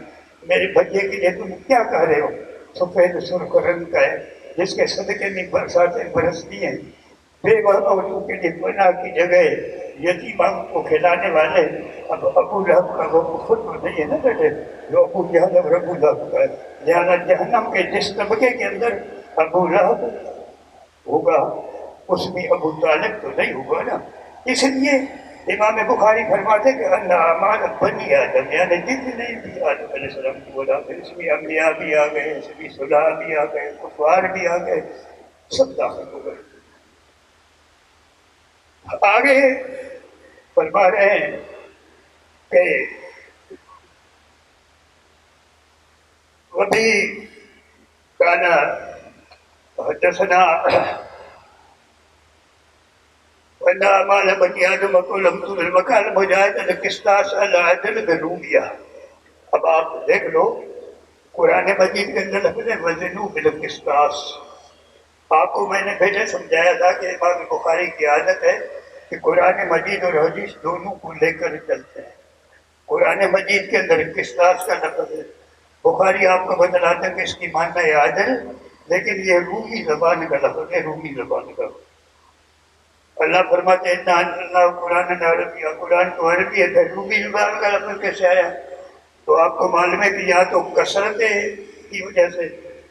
میرے بچے کے لیے تم کیا کہہ رہے ہو؟ سفید سرخ رنگ کا ہے جس کے صدقے میں برساتیں برستی ہیں، بیوہ عورتوں کے لیے پناہ کی جگہ، یتیموں کو کھلانے والے. اب ابو لہب کا وہ خود تو نہیں ہے نا بیٹے جو ابو جہل اور ابو لہب کا ہے، لہٰذا جہنم کے جس طبقے کے اندر ابو لہب ہوگا اس میں ابو طالب تو نہیں ہوگا نا. اس لیے امام بخاری فرماتے کہ اللہ اعمال بنی آدم یعنی جتنے بھی آدم علیہ السلام کی اولاد ہے، اس میں انبیاء بھی آ گئے، اس میں صلاح بھی آ گئے، کفار بھی آ گئے، سب داخل ہو گئے. آگے فرما رہے ہیں کہ وبھی کانا حدثنا وَأَنَّ أَعْمَالَ بَنِي آدَمَ كُلُّهَا مَكْتُوبَةٌ وَكَانَ مُجَاهِدًا الْقِسْطَاسُ الْعَدْلُ بِالرُّؤْيَا. اب آپ دیکھ لو قرآن مجید کے اندر لفظ ہے وَزِنُوا بِالْقِسْطَاسِ. آپ کو میں نے پہلے سمجھایا تھا کہ امام بخاری کی عادت ہے کہ قرآن مجید اور حدیث دونوں کو لے کر چلتے ہیں. قرآن مجید کے اندر قسطاس کا لفظ ہے، بخاری آپ کو بتلاتے ہیں کہ اس کی معنی ہے عادل، لیکن یہ رومی زبان کا لفظ ہے، رومی زبان کا. اللہ فرماتے ہیں اللہ قرآن عربی، قرآن تو عربی ہے، پھر رومی زبان کا لفظ کیسے آیا؟ تو آپ کو معلوم ہے کہ یا تو کثرت کی وجہ سے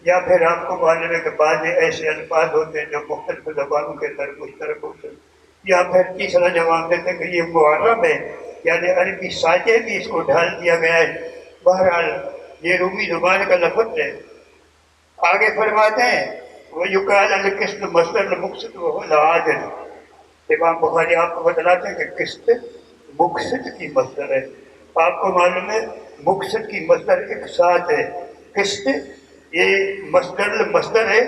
یا پھر آپ کو معلوم ہے کہ بعض ایسے الفاظ ہوتے ہیں جو مختلف زبانوں کے اندر مشترک ہوتے ہیں، یا پھر تیسرا جواب دیتے ہیں کہ یہ معرب ہے یعنی عربی سانچے بھی اس کو ڈھال دیا گیا ہے. بہرحال یہ رومی زبان کا لفظ ہے. آگے فرماتے ہیں وَيُقَالَ الْقِسْطُ مَصْدَرُ الْمُقْسِطُ وَهُوَ الْعَادِلُ. امام بخاری آپ کو بتلاتے ہیں کہ قسط مقصد کی مصدر ہے. آپ کو معلوم ہے مقصد کی مصدر ایک ساتھ ہے، قسط یہ مصدر ہے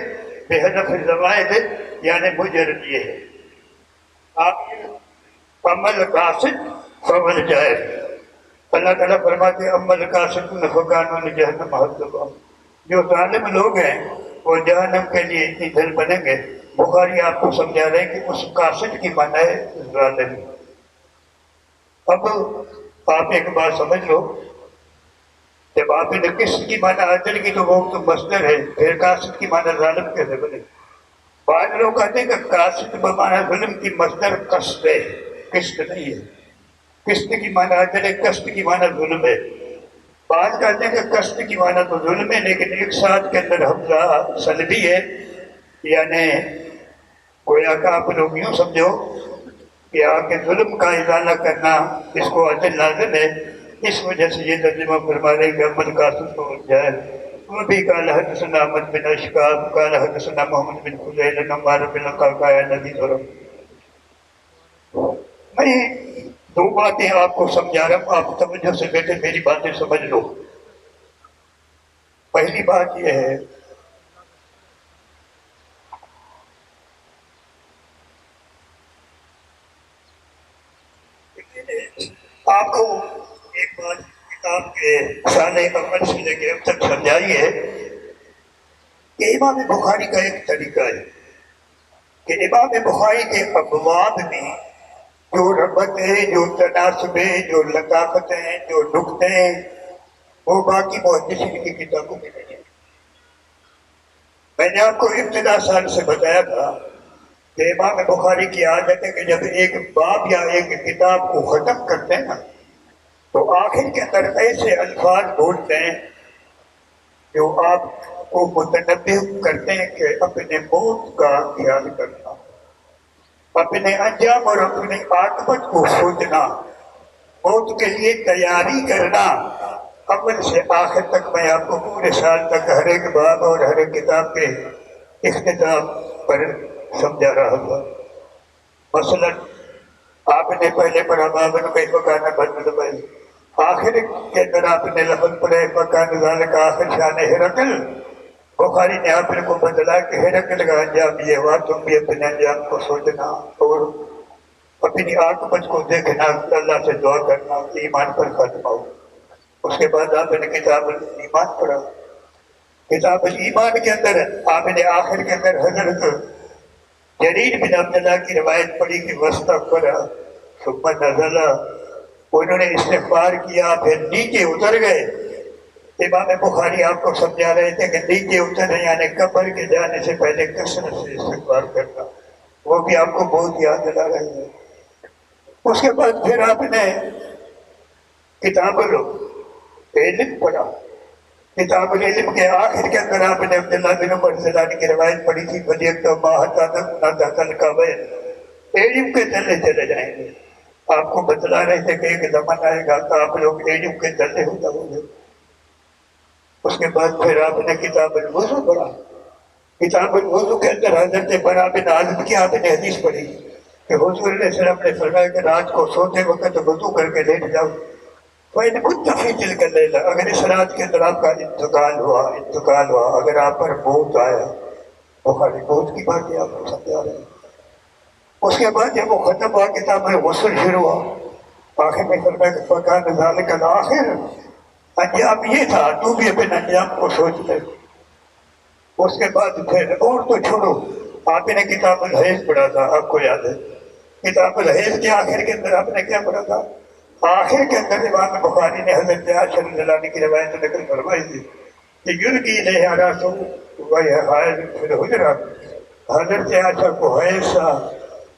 بحذف الزوائد یعنی مجرد یہ ہے. آپ عمل قاصد فعمل جائز. اللہ تعالیٰ فرماتے ہیں عمل قاصد فکانوا لجہنم حطبا. جو ظالم لوگ ہیں وہ جہنم کے لیے اتنی دل بنیں گے. بخاری آپ کو سمجھا رہے ہیں کہ اس قاصد کی معنی ہے ظالم. اب آپ ایک بات سمجھ لو، جب آپ نے قسط کی معنی عدل کی تو وہ تو مصدر ہے، پھر قاصد کی معنی ظالم کیسے بنے؟ بعض لوگ کہتے ہیں کہ قاصد بمعنی ظلم کی مصدر قصد ہے، قسط نہیں ہے. قسط کی معنی عدل ہے، قصد کی معنی ظلم ہے. بعض کہتے ہیں کہ قصد کی معنی تو ظلم ہے لیکن ایک ساتھ کے اندر حمزہ سلبی ہے، یعنی گویا کہ آپ لوگ یوں سمجھو کہ آپ کے ظلم کا ازالہ کرنا اس کو عدل لازم ہے. اس وجہ سے یہ ترجمہ فرما رہے کہ عمل قاصد کو جائز. وبه قال حدثنا احمد بن اشقاق قال حدثنا محمد بن فضيل عمار بن القعقاع الذي ضرب. میں دو باتیں آپ کو سمجھا رہا ہوں، آپ توجہ سے بیٹھے میری باتیں سمجھ لو. پہلی بات یہ ہے آپ کو ایک بات کتاب کے سال اول سے لے کے اب تک سمجھائی ہے کہ امام بخاری کا ایک طریقہ ہے کہ امام بخاری کے ابواب میں جو ربط ہے، جو تناسب ہے، جو لطافت ہیں، جو نقطے ہیں، وہ باقی محدثین کی کتابوں میں نہیں ہے. میں نے آپ کو ابتدا سال سے بتایا تھا کہ امام بخاری کی عادت ہے کہ جب ایک باب یا ایک کتاب کو ختم کرتے ہیں نا تو آخر کے اندر ایسے الفاظ بولتے ہیں جو آپ کو متنبہ کرتے ہیں کہ اپنے موت کا خیال کرنا، اپنے انجام اور اپنی عاقبت کو سوچنا، موت کے لیے تیاری کرنا. اول سے آخر تک میں آپ کو پورے سال تک ہر ایک باب اور ہر ایک کتاب کے اختتام پر سمجھا رہا تھا. مثلا آپ نے پہلے پڑھا بابن کیف کان بدل بھائی، آخر آخر کے اندر آپ نے لفظ پڑھے مکان ذالک آخر شان ہرقل، بخاری نے آپ کو بدلا کہ ہرقل کا انجام یہ ہوا، تم بھی اپنے انجام کو سوچنا اور اپنی عاقبت کو دیکھنا، اللہ سے دعا کرنا ایمان پر ختم ہو۔ اس کے بعد آپ نے کتاب الایمان پڑھا۔ کتاب الایمان کے اندر آپ نے آخر کے اندر حضرت جریر بن عبداللہ کی روایت پڑھی کہ وَاسْتَغْفَرَ ثُمَّ نَزَلَ، انہوں نے استغفار کیا پھر نیچے اتر گئے۔ امام بخاری آپ کو سمجھا رہے تھے کہ نیچے اترنا یعنی قبر کے جانے سے پہلے کثرت سے استغفار کرنا، وہ بھی آپ کو بہت یاد دلا رہے ہیں۔ اس کے بعد پھر آپ نے کتاب العلم پڑھا۔ کتاب العلم کے آخر کے اندر آپ نے عبداللہ بن عمر رضی کی روایت پڑھی تھی، علم کے تلے چلے جائیں گے۔ آپ کو بتلا رہے تھے کہ ایک زمانہ آئے گا تو آپ لوگ علم کے تلے ہو جاؤ گے۔ اس کے بعد پھر آپ نے کتاب الوضو پڑھا۔ کتاب الوضو کے اندر حضرت برا بن عازب کی آپ نے حدیث پڑھی کہ حضور علیہ السلام نے فرمایا کہ رات کو سوتے وقت وضو کر کے لیٹ جاؤ، فَإِنْ كُنْتَ فِي تِلْكَ اللَّيْلَةِ، اگر اس رات کے اندر آپ کا انتقال ہوا، اگر آپ پر موت آیا، بخاری موت کی باتیں آپ کو سمجھا رہے ہیں۔ اس کے بعد جب وہ ختم ہوا کتاب الغسل شروع ہوا، آخر میں فرمایا کہ فَكَانَ ذَلِكَ الْآخِرُ، انجام یہ تھا، تو بھی اپنے انجام کو سوچ لے۔ اس کے بعد پھر اور تو چھوڑو، آپ نے کتاب الحیض پڑھا تھا، آپ کو یاد ہے کتاب الحیض کے آخر کے اندر آپ نے کیا پڑھا تھا؟ آخر کے اندر امام بخاری نے حضرت عائشہ رضی اللہ عنہ کی روایت نقل فرمائی تھی کہ یلقی الیہا راسہ وہی حائض فی الحجرہ، حضرت عائشہ کو حیض تھا،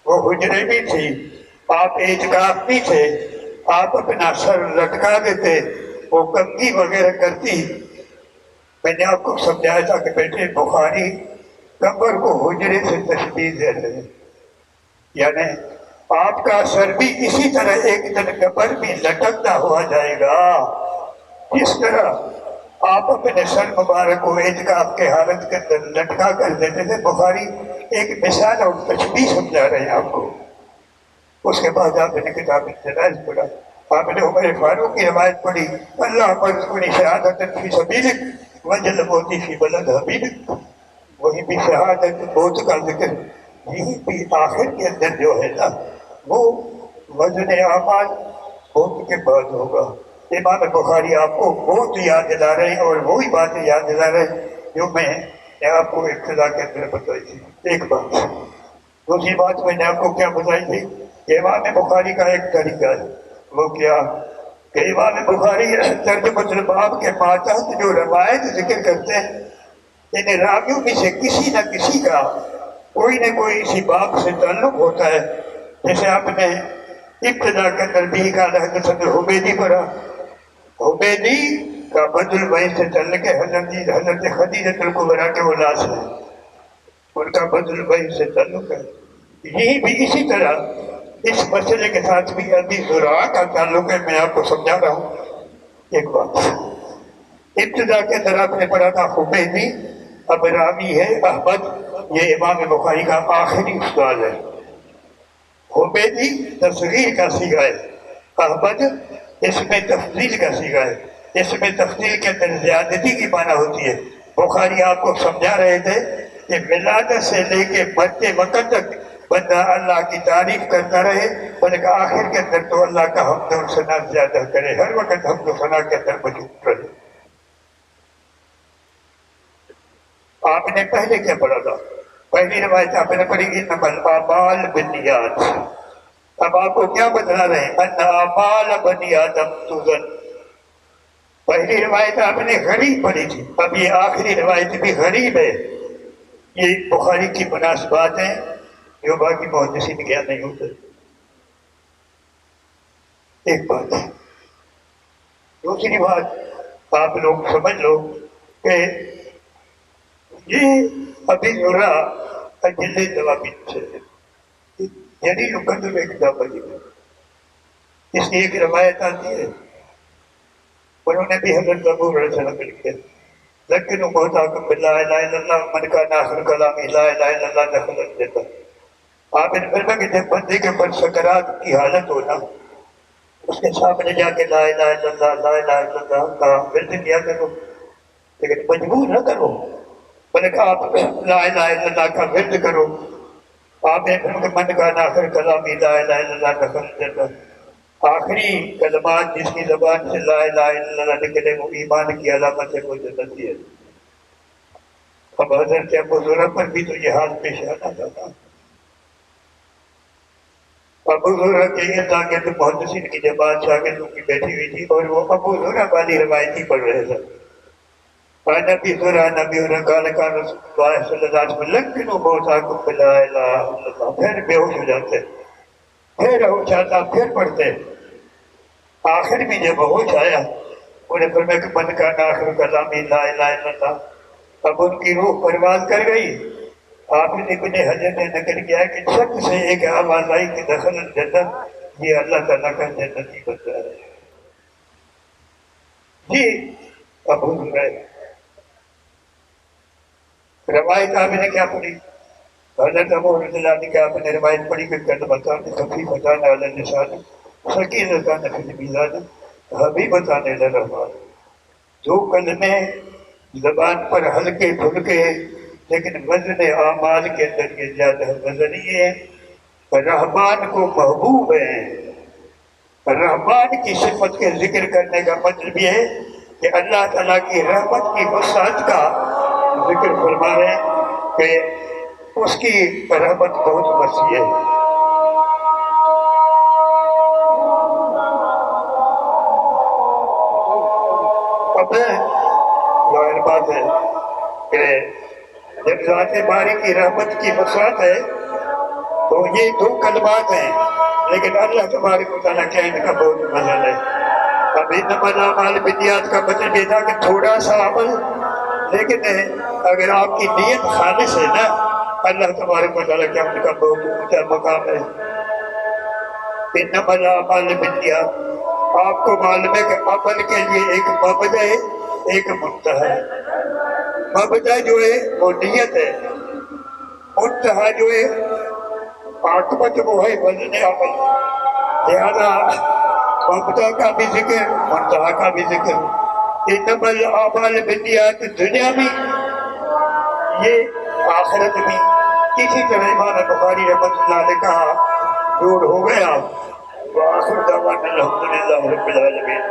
وہ حجرے بھی تھی، آپ اعتکاف بھی تھے، آپ اپنا سر لٹکا دیتے، وہ کنگھی وغیرہ کرتی۔ میں نے آپ کو سمجھایا تھا کہ بیٹے بخاری قبر کو حجرے سے تشبیہ دے رہے ہیں، یعنی آپ کا سر بھی اسی طرح ایک دن قبر بھی لٹکتا ہوا جائے گا، جس طرح آپ اپنے سر مبارک کو اعتکاف کے حالت کے اندر لٹکا کر دیتے تھے۔ بخاری ایک مثال اور تشبیہ سمجھا رہے ہیں آپ کو۔ اس کے بعد آپ نے کتاب الجنائز پڑھا، آپ نے عمر فاروق کی روایت پڑھی، اللہ مرزقنی شہادت فی سبیلک وجل موتی فی بلد حبیبک، وہی بھی شہادت موت کا ذکر یہی بھی آخر کے اندر جو ہے نا وہ وزن اعمال موت کے بعد ہوگا۔ امام بخاری آپ کو بہت یاد دلا رہے ہیں اور وہی باتیں یاد دلا رہے ہیں جو میں نے آپ کو ابتدا کے اندر بتائی تھی۔ ایک بات دوسری بات میں نے آپ کو کیا بتائی تھی کہ امام بخاری کا ایک طریقہ ہے، وہ کیا کہ امام بخاری ترجمۃ الباب کے ماتحت جو روایت ذکر کرتے ہیں، ان راویوں میں سے کسی نہ کسی کا کوئی نہ کوئی اسی باب سے تعلق ہوتا ہے۔ جیسے آپ نے ابتدا کے اندر بھی کہا حضرت حمیدی پڑھا، حمیدی کا بدر الوحی سے تعلق ہے حضرت خدیجہ الکبریٰ کے اولاد سے، ان کا بدر الوحی سے تعلق ہے۔ یہی بھی اسی طرح اس مسئلے کے ساتھ بھی ابھی زرع کا تعلق ہے۔ میں آپ کو سمجھا رہا ہوں ایک بات، ابتدا کے اندر آپ نے پڑھا تھا حمیدی، اب راوی ہے احمد، یہ امام بخاری کا آخری استاد ہے۔ حمیدی تصغیر کا صیغہ ہے، احمد اس میں تفضیل کا صیغہ ہے، اس میں تفضیل کے اندر زیادتی کی معنی ہوتی ہے۔ بخاری آپ کو سمجھا رہے تھے کہ ولادت سے لے کے مرتے وقت تک بندہ اللہ کی تعریف کرتا رہے، بلکہ آخر کے اندر تو اللہ کا حمد و ثنا زیادہ کرے، ہر وقت حمد و ثنا کے اندر موجود رہے۔ آپ نے پہلے کیا پڑھا تھا؟ پہلی روایت آپ نے پڑھی انما الاعمال بالنیات۔ اب آپ کو کیا بتلا رہے ہیں؟ ان اعمال بنی آدم توزن۔ پہلی روایت آپ نے غریب پڑھی تھی، اب یہ آخری روایت بھی غریب ہے۔ یہ بخاری کی مناسبات ہیں جو باقی محدثین کے یہاں نہیں ہوتے۔ ایک بات ہے، دوسری بات آپ لوگ سمجھ لو کہ یہ ابھی ذرا اجلے جوابی سے یعنی قدر ایک دعوی ہے۔ اس کی ایک روایت آتی ہے، انہوں نے بھی حضرت ابو علیہ السلام کو لکھا لیکن وہ بہت آکم باللہ الہ الا اللہ من کا آخر کلام لا الہ الا اللہ دخل الجنہ۔ آپ نے فرمایا کہ جب بندے کے اوپر سکرات کی حالت ہونا، اس کے سامنے جا کے لا الہ الا اللہ لا الہ الا اللہ کا ورد کیا کرو، لیکن مجبور نہ کرو، بلکہ آپ لا الہ الا اللہ کا ورد کرو۔ آپ نے من کا آخر کلام لا الہ الا اللہ دخل الجنہ، آخری کلمات جس کی زبان سے لا الہ الا اللہ نکلے وہ ایمان کی علامت ہے، وہ جنتی ہے۔ اب حضرت ابو ذر پر بھی تو یہ حال پیش آنا تھا۔ ابو ذر کے ارد گرد محدثین کی جماعت شاگردوں کی بیٹھی ہوئی تھی اور وہ ابو ذر والی روایتی پڑھ رہے تھے۔ نبی ذرا نبی قال قال رسول اللہ صلی اللہ علیہ وسلم لکنوا موتاکم بلا الہ الا اللہ، پھر بے ہوش ہو جاتے، پھر ہوش آتا، پھر پڑھتے۔ آخر میں جب ہوش آیا انہیں فرمایا کہ من کان آخر کلامی لا الہ الا اللہ، اب ان کی روح پرواز کر گئی۔ آپ نے ابن حجر نے نقل کیا کہ شک سے ایک آواز آئی کہ دخل الجنت، یہ اللہ تعالیٰ کا جنتی بندہ ہے۔ جی ابو ذر روایت آپ نے کیا پڑھی؟ حضرت ابو رضی اللہ عنہ کہ آپ نے روایت پڑھی کہ کلمتان خفیفتان علی اللسان ثقیلتان فی المیزان حبیبتان الی الرحمن، دو کلمے زبان پر ہلکے پھلکے لیکن وزن اعمال کے اندر یہ زیادہ وزنی ہے، رحمان کو محبوب ہے۔ رحمان کی صفت کے ذکر کرنے کا مطلب یہ ہے کہ اللہ تعالیٰ کی رحمت کی وسعت کا ذکر فرما رہے ہیں کہ اس کی رحمت بہت وسیع ہے۔ اب ظاہر بات ہے کہ جب ذات باری کی رحمت کی وسعت ہے تو یہ دو کلمات ہیں، لیکن اللہ تبارک و تعالیٰ کیا ان کا بہت فضل ہے۔ اب انما الاعمال بالنیات کا مطلب یہ تھا کہ تھوڑا سا عمل، لیکن اگر آپ کی نیت خالص ہے نا، اللہ تبارک و تعالیٰ کیا ان کا بہت اونچا مقام ہے۔ انما الاعمال بالنیات، آپ کو معلوم ہے کہ عمل کے لیے ایک مبدا ہے ایک منتہا ہے۔ مبدا جو ہے وہ نیت ہے، منتہا جو ہے عاقبت وہ ہے وزن عمل۔ لہذا مبدا کا بھی ذکر منتہا کا بھی ذکر۔ انما الاعمال بالنیات دنیا میں، یہ آخرت میں۔ اسی طرح امام بخاری رحمۃ اللہ علیہ کا جوڑ ہو گیا۔ وآخر دعوانا الحمدللہ رب العالمین۔